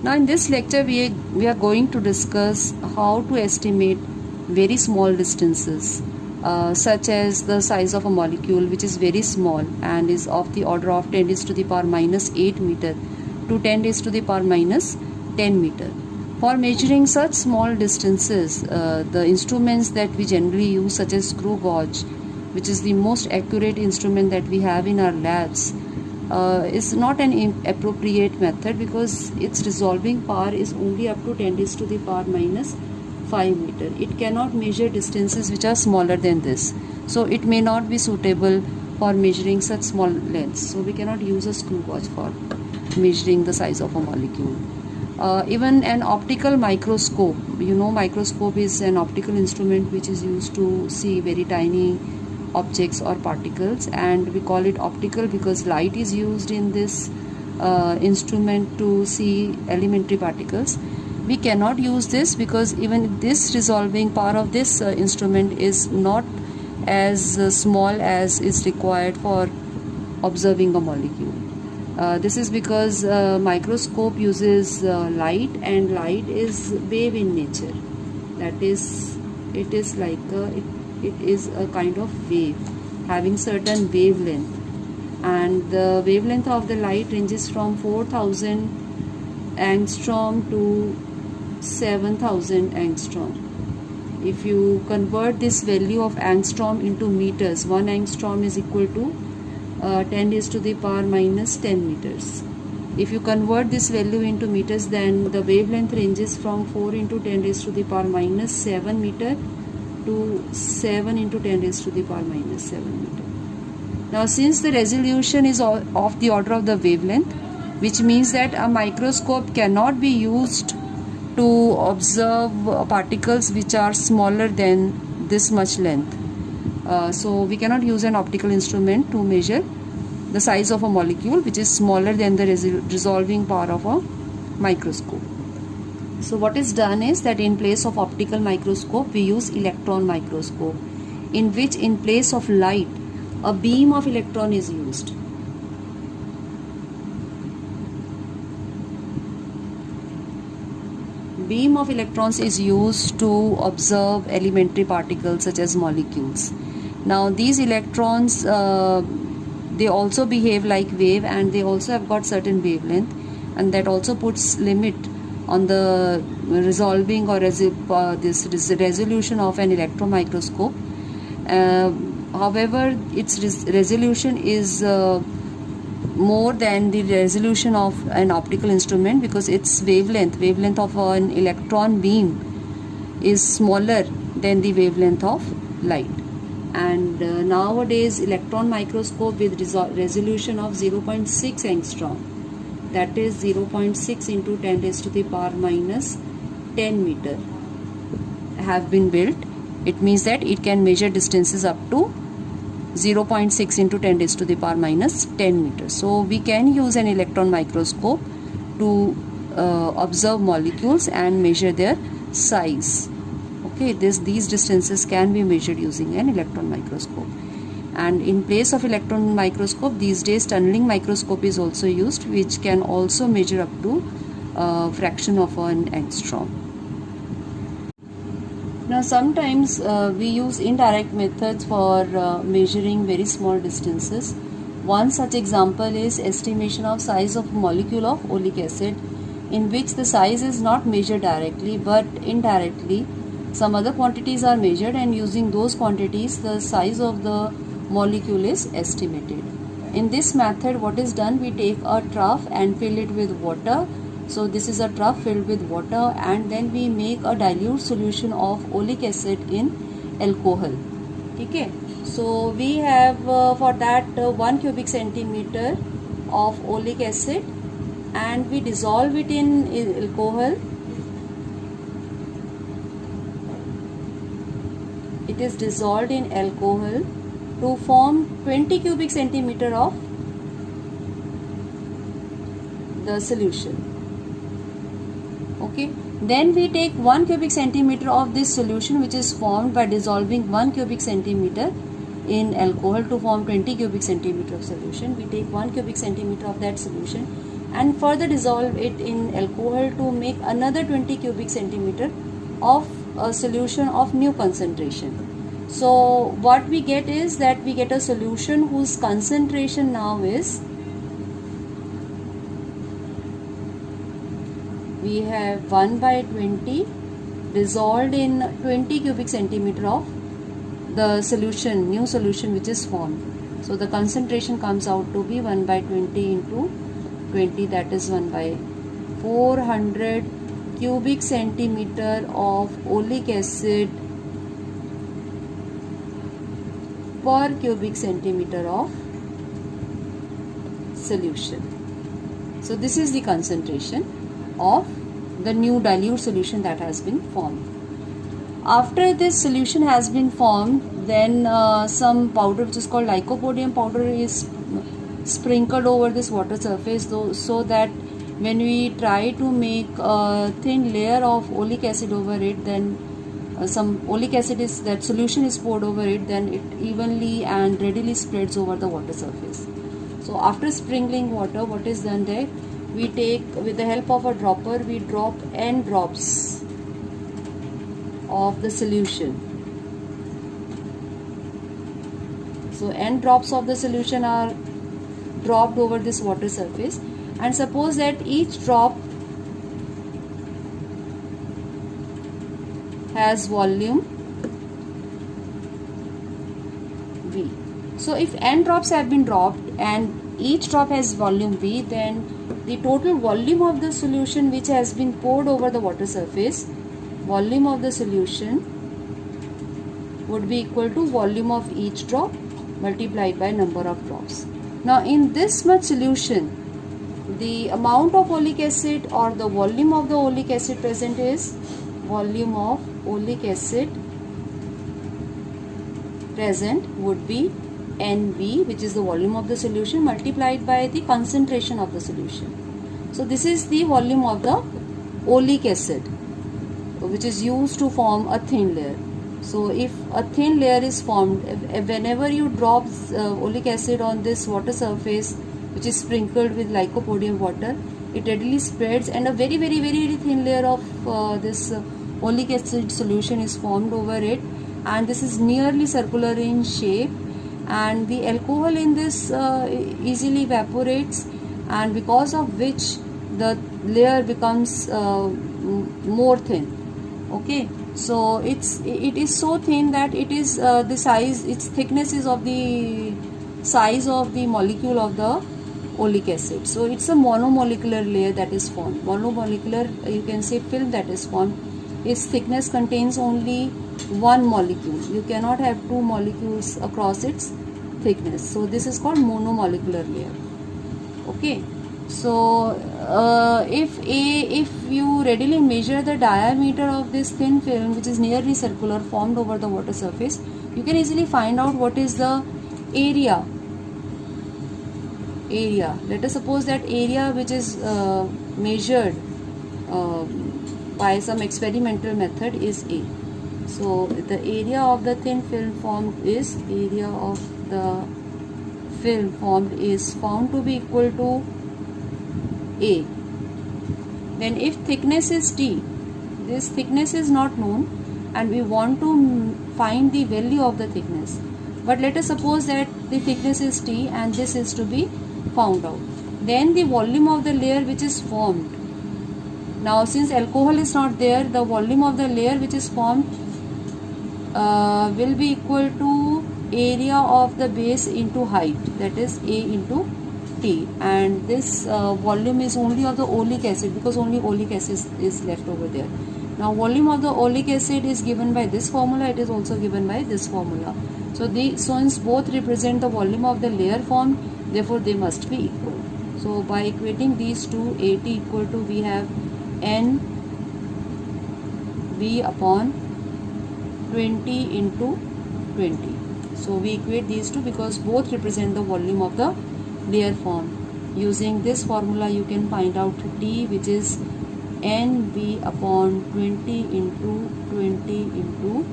Now in this lecture we are going to discuss how to estimate very small distances such as the size of a molecule, which is very small and is of the order of 10 raised to the power minus 8 meter to 10 raised to the power minus 10 meter. For measuring such small distances, the instruments that we generally use, such as screw gauge, which is the most accurate instrument that we have in our labs, is not an appropriate method because its resolving power is only up to 10 raised to the power minus 5 meter. It cannot measure distances which are smaller than this. So it may not be suitable for measuring such small lengths. So we cannot use a screw gauge for measuring the size of a molecule. Even an optical microscope, microscope is an optical instrument which is used to see very tiny objects or particles, and we call it optical because light is used in this instrument to see elementary particles. We cannot use this because even this resolving power of this instrument is not as small as is required for observing a molecule. This is because microscope uses light, and light is wave in nature. That is, it is like it is a kind of wave having certain wavelength, and the wavelength of the light ranges from 4000 angstrom to 7000 angstrom. If you convert this value of angstrom into meters, 1 angstrom is equal to 10 raised to the power minus 10 meters. If you convert this value into meters, then the wavelength ranges from 4 into 10 raised to the power minus 7 meter to 7 into 10 raised to the power minus 7 meter. Now, since the resolution is of the order of the wavelength, which means that a microscope cannot be used to observe particles which are smaller than this much length. So we cannot use an optical instrument to measure the size of a molecule which is smaller than the resolving power of a microscope. So what is done is that in place of optical microscope we use electron microscope, in which in place of light a beam of electron is used. Beam of electrons is used to observe elementary particles such as molecules. Now these electrons they also behave like wave, and they also have got certain wavelength, and that also puts limit on the resolving or this resolution of an electron microscope. However, its resolution is more than the resolution of an optical instrument because its wavelength of an electron beam is smaller than the wavelength of light. And nowadays electron microscope with resolution of 0.6 angstrom, that is 0.6 into 10 raised to the power minus 10 meter, have been built. It means that it can measure distances up to 0.6 into 10 raised to the power minus 10 meters. So we can use an electron microscope to observe molecules and measure their size. Okay, these distances can be measured using an electron microscope. And in place of electron microscope, these days tunneling microscope is also used, which can also measure up to a fraction of an angstrom. Now sometimes we use indirect methods for measuring very small distances. One such example is estimation of size of molecule of oleic acid, in which the size is not measured directly but indirectly. Some other quantities are measured, and using those quantities the size of the molecule is estimated. In this method, what is done, we take a trough and fill it with water. So this is a trough filled with water, and then we make a dilute solution of oleic acid in alcohol. Okay, so we have for that 1 cubic centimeter of oleic acid, and we dissolve it in alcohol. It is dissolved in alcohol to form 20 cubic centimeter of the solution. Okay, then we take 1 cubic centimeter of this solution, which is formed by dissolving 1 cubic centimeter in alcohol to form 20 cubic centimeter of solution. We take 1 cubic centimeter of that solution, and further dissolve it in alcohol to make another 20 cubic centimeter of a solution of new concentration. So what we get is that we get a solution whose concentration now is, we have 1 by 20 dissolved in 20 cubic centimeter of the solution, new solution which is formed. So the concentration comes out to be 1 by 20 into 20, that is 1 by 400 cubic centimeter of oleic acid per cubic centimeter of solution. So this is the concentration of the new dilute solution that has been formed. After this solution has been formed, then some powder which is called lycopodium powder is sprinkled over this water surface, so that when we try to make a thin layer of oleic acid over it, then some oleic acid is, that solution is poured over it, then it evenly and readily spreads over the water surface. So after sprinkling water, what is done there? We take, with the help of a dropper, we drop n drops of the solution. So n drops of the solution are dropped over this water surface, and suppose that each drop has volume V. So if n drops have been dropped and each drop has volume V, then the total volume of the solution which has been poured over the water surface, volume of the solution would be equal to volume of each drop multiplied by number of drops. Now in this much solution, the amount of oleic acid or the volume of the oleic acid present is, volume of oleic acid present would be NV, which is the volume of the solution, multiplied by the concentration of the solution. So this is the volume of the oleic acid which is used to form a thin layer. So if a thin layer is formed, whenever you drop oleic acid on this water surface which is sprinkled with lycopodium water, it readily spreads, and a very thin layer of this oleic acid solution is formed over it, and this is nearly circular in shape, and the alcohol in this easily evaporates, and because of which the layer becomes more thin. Okay, so it is so thin that it is the size, its thickness is of the size of the molecule of the oleic acid. So it's a monomolecular layer that is formed. Monomolecular, you can say, film that is formed. Its thickness contains only one molecule. You cannot have two molecules across its thickness. So this is called monomolecular layer. Okay. So if you readily measure the diameter of this thin film which is nearly circular formed over the water surface, you can easily find out what is the area. Let us suppose that area which is measured by some experimental method is A. So the area of the thin film formed is, area of the film formed is found to be equal to A. Then if thickness is T, this thickness is not known and we want to find the value of the thickness. But let us suppose that the thickness is T and this is to be found out. Then the volume of the layer which is formed. Now since alcohol is not there, the volume of the layer which is formed will be equal to area of the base into height, that is A into T, and this volume is only of the oleic acid because only oleic acid is left over there. Now volume of the oleic acid is given by this formula, it is also given by this formula. So since both represent the volume of the layer formed, therefore they must be equal. So by equating these two, AT equal to, we have N V upon 20 into 20. So we equate these two because both represent the volume of the layer formed. Using this formula you can find out T, which is NV upon 20 into 20 into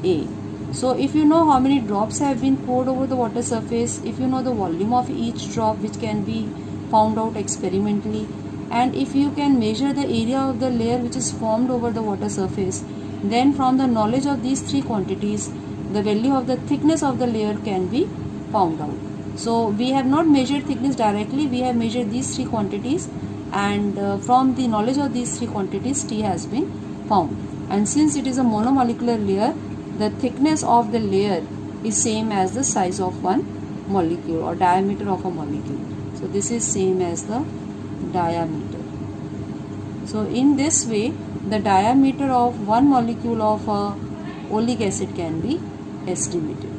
A. So if you know how many drops have been poured over the water surface, if you know the volume of each drop which can be found out experimentally. And if you can measure the area of the layer which is formed over the water surface, then from the knowledge of these three quantities, the value of the thickness of the layer can be found out. So we have not measured thickness directly, we have measured these three quantities, and from the knowledge of these three quantities, T has been found. And since it is a monomolecular layer, the thickness of the layer is same as the size of one molecule or diameter of a molecule. So this is same as the diameter. So in this way, the diameter of one molecule of a oleic acid can be estimated.